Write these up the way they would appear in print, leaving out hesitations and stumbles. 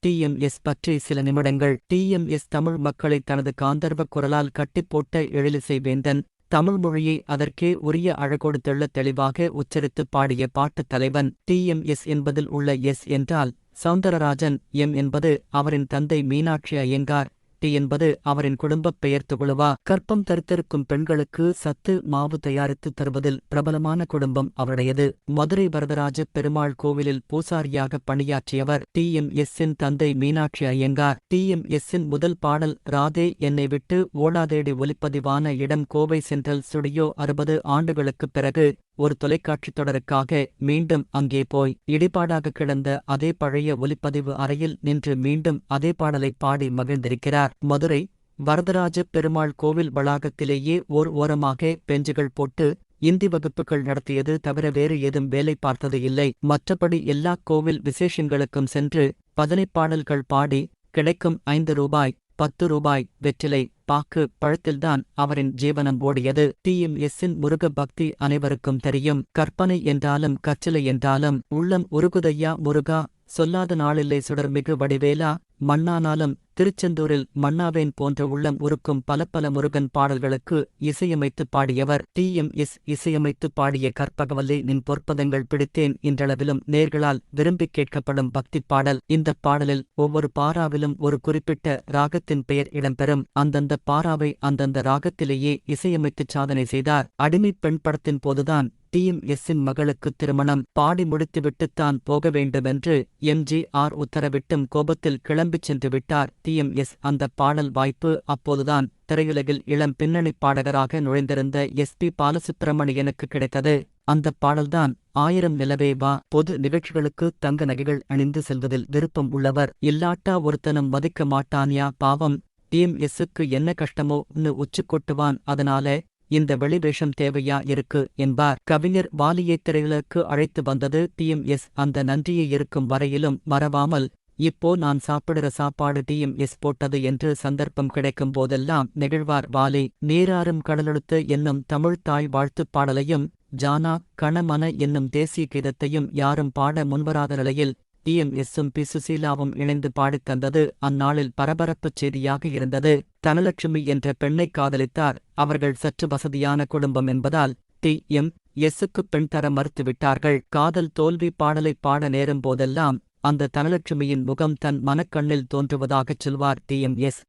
TMS பற்றி சில நிமிடங்கள். டிஎம்எஸ் தமிழ் மக்களை தனது காந்தர்வ குரலால் கட்டிப்போட்ட எழிலிசை வேந்தன். தமிழ் மொழியை அதற்கே உரிய அழகோடு தெள்ளத் தெளிவாக உச்சரித்துப் பாடிய பாட்டுத் தலைவன். டிஎம்எஸ் என்பதில் உள்ள எஸ் என்றால் சௌந்தரராஜன், எம் என்பது அவரின் தந்தை மீனாட்சி ஐயங்கார், டி என்பது அவரின் குடும்பப் பெயர் துகுளுவா. கர்ப்பம் தரித்திருக்கும் பெண்களுக்கு சத்து மாவு தயாரித்து தருவதில் பிரபலமான குடும்பம் அவருடையது. மதுரை வரதராஜ பெருமாள் கோவிலில் பூசாரியாக பணியாற்றியவர் டிஎம்எஸ்ஸின் தந்தை மீனாட்சி ஐயங்கார். டிஎம்எஸ்ஸின் முதல் பாடல் ராதே என்னை விட்டு ஓடாதேடி ஒலிப்பதிவான இடம் கோவை சென்ட்ரல் ஸ்டுடியோ. 60 ஆண்டுகளுக்குப் பிறகு ஒரு தொலைக்காட்சித் தொடருக்காக மீண்டும் அங்கே போய் இடிபாடாக கிடந்த அதே பழைய ஒலிப்பதிவு அறையில் நின்று மீண்டும் அதே பாடலைப் பாடி மகிழ்ந்திருக்கிறார். மதுரை வரதராஜ பெருமாள் கோவில் வளாகத்திலேயே ஓரமாக பெஞ்சுகள் போட்டு இந்தி வகுப்புகள் நடத்தியது தவிர வேறு ஏதும் வேலை பார்த்தது இல்லை. மற்றபடி எல்லா கோவில் விசேஷங்களுக்கும் சென்று 15 பாடல்கள் பாடி கிடைக்கும் 5 ரூபாய் 10 ரூபாய் வெற்றிலை பாக்கு பழத்தில்தான் அவரின் ஜீவனம் ஓடியது. டிஎம்எஸ்ஸின் முருக பக்தி அனைவருக்கும் தெரியும். கற்பனை என்றாலும் கச்சிலை என்றாலும் உள்ளம் உருகுதையா முருகா, சொல்லாத நாளில்லை சுடர்மிகு வடிவேலா, மண்ணானாலும் திருச்செந்தூரில் மன்னாவேன் போன்ற உள்ளம் உருக்கும் பல முருகன் பாடல்களுக்கு இசையமைத்து பாடியவர். டிஎம்எஸ் இசையமைத்து பாடிய கற்பகவல்லி நின் பொற்பதங்கள் பிடித்தேன் இன்றளவிலும் நேர்களால் விரும்பிக் கேட்கப்படும் பக்திப் பாடல். இந்தப் பாடலில் ஒவ்வொரு பாராவிலும் ஒரு குறிப்பிட்ட ராகத்தின் பெயர் இடம்பெறும். அந்தந்த பாராவை அந்தந்த ராகத்திலேயே இசையமைத்துச் சாதனை செய்தார். அடிமைப் பெண் படத்தின் போதுதான் டிஎம்எஸ்ஸின் மகளுக்கு திருமணம். பாடி முடித்துவிட்டுத்தான் போக வேண்டுமென்று எம்ஜிஆர் உத்தரவிட்டும் கோபத்தில் கிளம்பிச் சென்று விட்டார் டிஎம்எஸ். அந்த பாடல் வாய்ப்பு அப்போதுதான் திரையுலகில் இளம் பின்னணிப் பாடகராக நுழைந்திருந்த எஸ்பி பாலசுப்பிரமணியனுக்கு கிடைத்தது. அந்தப் பாடல்தான் 1000 நிலவே வா. பொது நிகழ்ச்சிகளுக்கு தங்க நகைகள் அணிந்து செல்வதில் விருப்பம் உள்ளவர். இல்லாட்டா ஒருத்தனும் மதிக்க மாட்டான்யா பாவம், டிஎம்எஸ்ஸுக்கு என்ன கஷ்டமோன்னு உச்சு கொட்டுவான், அதனால இந்த வெளிவேஷம் தேவையா இருக்கு என்பார். கவிஞர் வாலியை திரையுலகுக்கு அழைத்து வந்தது டிஎம்எஸ். அந்த நன்றியை இருக்கும் வரையிலும் மறவாமல் இப்போ நான் சாப்பிடுற சாப்பாடு டிஎம்எஸ் போட்டது என்று சந்தர்ப்பம் கிடைக்கும் போதெல்லாம் நெகிழ்வார் வாலி. நீராறும் கடலெடுத்து என்னும் தமிழ் தாய் வாழ்த்துப் பாடலையும் ஜானா கணமன என்னும் தேசிய கீதத்தையும் யாரும் பாட முன்வராத நிலையில் டிஎம்எஸ்ஸும் பி. சுசீலாவும் இணைந்து பாடித் தந்தது அந்நாளில் பரபரப்புச் செய்தியாக இருந்தது. தனலட்சுமி என்ற பெண்ணைக் காதலித்தார். அவர்கள் சற்று வசதியான குடும்பம் என்பதால் டிஎம்எஸ்ஸுக்கு பெண் தர மறுத்துவிட்டார்கள். காதல் தோல்வி பாடலைப் பாட நேரும் போதெல்லாம் அந்த தனலட்சுமியின் முகம் தன் மனக்கண்ணில் தோன்றுவதாகச் சொல்வார் டிஎம்எஸ்.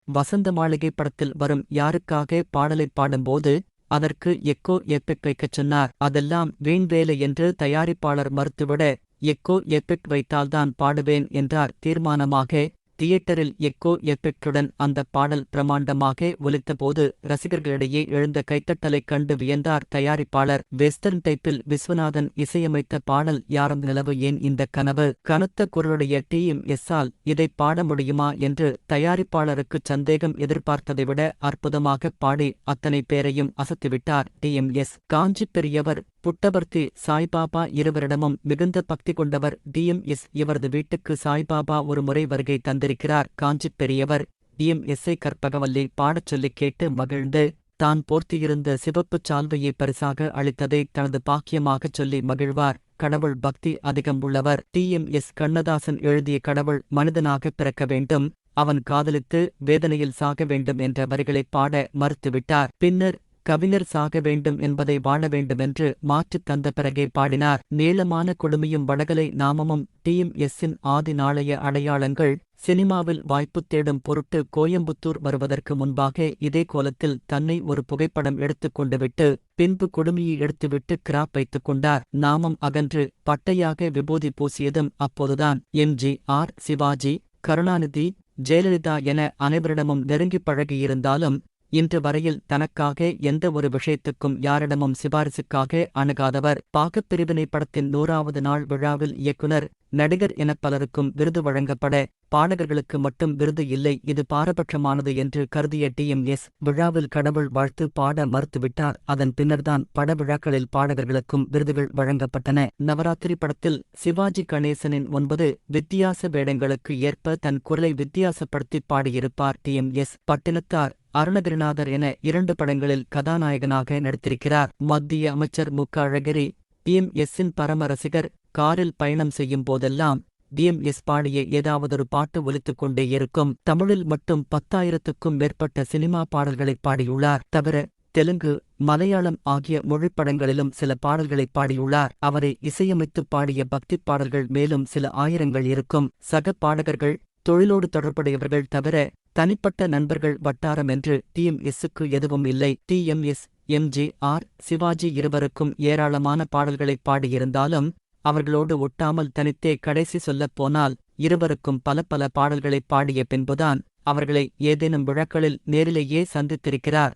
வசந்த மாளிகை படத்தில் வரும் யாருக்காக பாடலைப் பாடும்போது அதற்கு எக்கோ எஃபெக்ட் வைக்கச் சொன்னார். அதெல்லாம் வீண் வேலை என்று தயாரிப்பாளர் மறுத்துவிட எக்கோ எஃபெக்ட் வைத்தால்தான் பாடுவேன் என்றார் தீர்மானமாக. தியேட்டரில் எக்கோ எஃபெக்டுடன் அந்த பாடல் பிரமாண்டமாக ஒலித்தபோது ரசிகர்களிடையே எழுந்த கைத்தட்டலைக் கண்டு வியந்தார் தயாரிப்பாளர். வெஸ்டர்ன் டைப்பில் விஸ்வநாதன் இசையமைத்த பாடல் யாரும் நிலவு ஏன் இந்த கனவு. கனத்த குரலுடைய டிஎம்எஸ்ஸால் இதைப் பாட முடியுமா என்று தயாரிப்பாளருக்குச் சந்தேகம். எதிர்பார்த்ததை விட அற்புதமாகப் பாடி அத்தனை பேரையும் அசத்திவிட்டார் டிஎம்எஸ். காஞ்சி பெரியவர் புட்டபர்த்தி சாய்பாபா இருவரிடமும் மிகுந்த பக்தி கொண்டவர் டிஎம்எஸ். இவரது வீட்டுக்கு சாய்பாபா ஒரு முறை வருகை தந்திருக்கிறார். காஞ்சிப் பெரியவர் டிஎம்எஸ்ஸை கற்பகவல்லி பாடச் சொல்லிக் கேட்டு மகிழ்ந்து தான் போர்த்தியிருந்த சிவப்புச் சால்வையை பரிசாக அளித்ததை தனது பாக்கியமாகச் சொல்லி மகிழ்வார். கடவுள் பக்தி அதிகம் உள்ளவர் டிஎம்எஸ். கண்ணதாசன் எழுதிய கடவுள் மனிதனாகப் பிறக்க வேண்டும், அவன் காதலித்து வேதனையில் சாக வேண்டும் என்ற வரிகளைப் பாட மறுத்துவிட்டார். பின்னர் கவிஞர் சாக வேண்டும் என்பதை வாழ வேண்டுமென்று மாற்றித் தந்த பிறகே பாடினார். நீளமான கொடுமையும் வடகலை நாமமும் டிஎம்எஸ்ஸின் ஆதி நாளைய அடையாளங்கள். சினிமாவில் வாய்ப்பு தேடும் பொருட்டு கோயம்புத்தூர் வருவதற்கு முன்பாக இதே கோலத்தில் தன்னை ஒரு புகைப்படம் எடுத்துக்கொண்டுவிட்டு பின்பு கொடுமையை எடுத்துவிட்டு கிராப் வைத்துக் கொண்டார். நாமம் அகன்று பட்டையாக விபூதி பூசியதும் அப்போதுதான். எம்ஜிஆர், சிவாஜி, கருணாநிதி, ஜெயலலிதா என அனைவரிடமும் நெருங்கிப் பழகியிருந்தாலும் இன்று வரையில் தனக்காக எந்த ஒரு விஷயத்துக்கும் யாரிடமும் சிபாரிசுக்காக அணுகாதவர். பாகப்பிரிவினை படத்தின் 100வது நாள் விழாவில் இயக்குனர், நடிகர் என பலருக்கும் விருது வழங்கப்பட பாடகர்களுக்கு மட்டும் விருது இல்லை, இது பாரபட்சமானது என்று கருதிய டிஎம்எஸ் விழாவில் கடவுள் வாழ்த்து பாட மறுத்துவிட்டார். அதன் பின்னர்தான் பட விழாக்களில் பாடகர்களுக்கும் விருதுகள் வழங்கப்பட்டன. நவராத்திரி படத்தில் சிவாஜி கணேசனின் 9 வித்தியாச வேடங்களுக்கு ஏற்ப தன் குரலை வித்தியாசப்படுத்தி பாடியிருப்பார் டிஎம்எஸ். பட்டினத்தார், அருணகிரிநாதர் என 2 படங்களில் கதாநாயகனாக நடித்திருக்கிறார். மத்திய அமைச்சர் மு. க. அழகிரி டிஎம்எஸ்ஸின் பரம ரசிகர். காரில் பயணம் செய்யும் போதெல்லாம் டிஎம்எஸ் பாடிய ஏதாவதொரு பாட்டு ஒலித்துக் கொண்டே இருக்கும். தமிழில் மட்டும் 10,000க்கும் மேற்பட்ட சினிமா பாடல்களைப் பாடியுள்ளார். தவிர தெலுங்கு, மலையாளம் ஆகிய மொழிப்படங்களிலும் சில பாடல்களைப் பாடியுள்ளார். அவரை இசையமைத்துப் பாடிய பக்திப் பாடல்கள் மேலும் சில ஆயிரங்கள் இருக்கும். சக பாடகர்கள், தொழிலோடு தொடர்புடையவர்கள் தவிர தனிப்பட்ட நண்பர்கள் வட்டாரம் என்று டிஎம்எஸ்ஸுக்கு எதுவும் இல்லை. டிஎம்எஸ், எம்ஜிஆர், சிவாஜி இருவருக்கும் ஏராளமான பாடல்களைப் பாடியிருந்தாலும் அவர்களோடு ஒட்டாமல் தனித்தே கடைசி சொல்லப் போனால் இருவருக்கும் பல பல பாடல்களைப் பாடிய பின்புதான் அவர்களை ஏதேனும் விழாக்களில் நேரிலேயே சந்தித்திருக்கிறார்.